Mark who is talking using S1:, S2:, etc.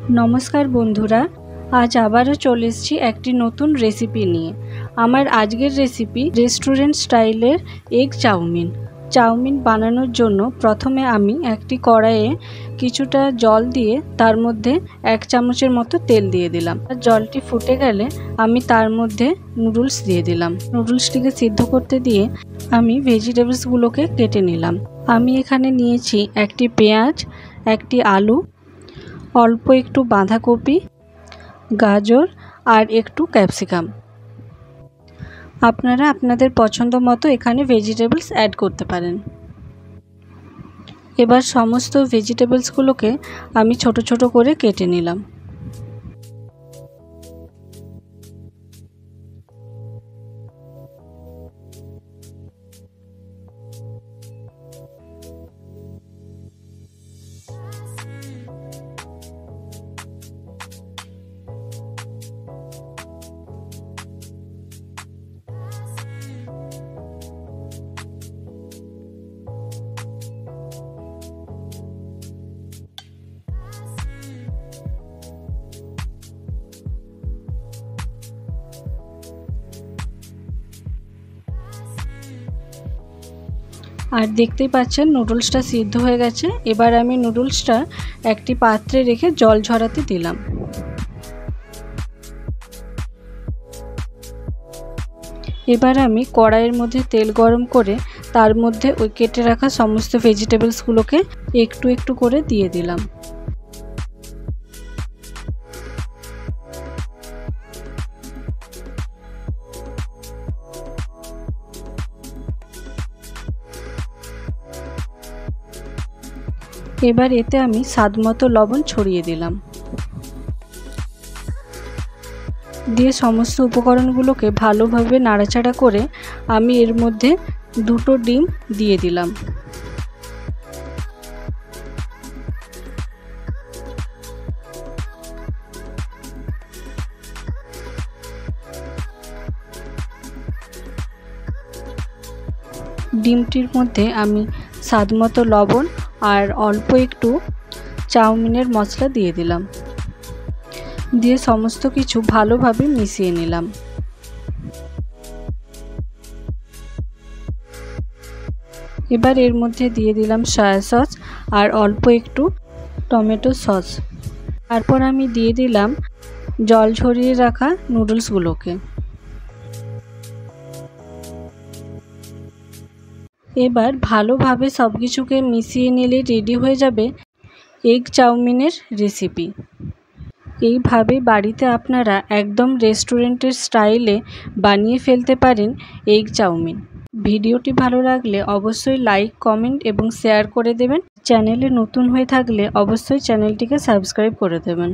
S1: नमस्कार बंधुरा आज आबारो चले एसेछि एकटी नतून रेसिपि निये। आमार आजकेर रेसिपि रेस्टुरेंट स्टाइलेर एग चाउमिन। चाउमिन बानानोर जोन्नो प्रथमे आमी एकटी कड़ाइये किछुटा जल दिए तार मध्ये एक चामचेर मतो तेल दिए दिलाम। जलटी फुटे गेले आमी तार मध्ये नुडल्स दिए दिलाम। नुडल्सटिके सिद्ध करते दिए आमी भेजिटेबल्सगुलोके केटे निलाम। आमी एखाने नियेछि एकटी पेंयाज, एकटी आलू, अल्प एकटू बाँधाकपि, गाजर और एकटू कैप्सिकाम। आपनारा आपनादेर पछंद मतो एखाने भेजिटेबल्स ऐड करते पारेन। एबार समस्त भेजिटेबल्सगुलोके आमी छोटो छोटो करे केटे निलाम। और देखते पाच्छेन नुडल्सटा सिद्ध हो गेछे। एबार आमी नुडल्सटा एकटी पात्रे रेखे जल झराते दिलाम। एबार आमी कड़ाइयेर मধ্যে तेल गरम करे तार मধ্যে ओई केटे राखा समस्त भेजिटेबल्सगुलोके एकटू एकटू करे दिए दिलाम। एबार एते आमी स्वादमतो लवण छड़िए दिलाम। दिए समस्त उपकरणगुलोके भालोभाबे नाड़ाचाड़ा करे आमी एर मধ্যে दुटो डिम दिए दिलाम। डिमटिर मধ্যে आमी स्वादमतो लवण और अल्प एकटू चाउमिनेर मशला दिए दिलाम। दिए समस्त किछु भालोभाबे मिशिए निलाम। एबार एर मধ্যে दिए दिलाम सया सस और अल्प एकटू टमेटो सस। तारपर आमी दिए दिलाम जल झरिए राखा नुडल्सगुलोके। एबार भालोभाबे सबकिछुके मिशिए निले रेडी हो जाबे एग चाउमिनेर रेसिपि। এইভাবে বাড়িতে আপনারা একদম রেস্টুরেন্টের স্টাইলে বানিয়ে ফেলতে পারেন এগ চাউমিন। ভিডিওটি ভালো লাগলে অবশ্যই লাইক, কমেন্ট এবং শেয়ার করে দেবেন। চ্যানেলে নতুন হয়ে থাকলে অবশ্যই চ্যানেলটিকে সাবস্ক্রাইব করে দেবেন।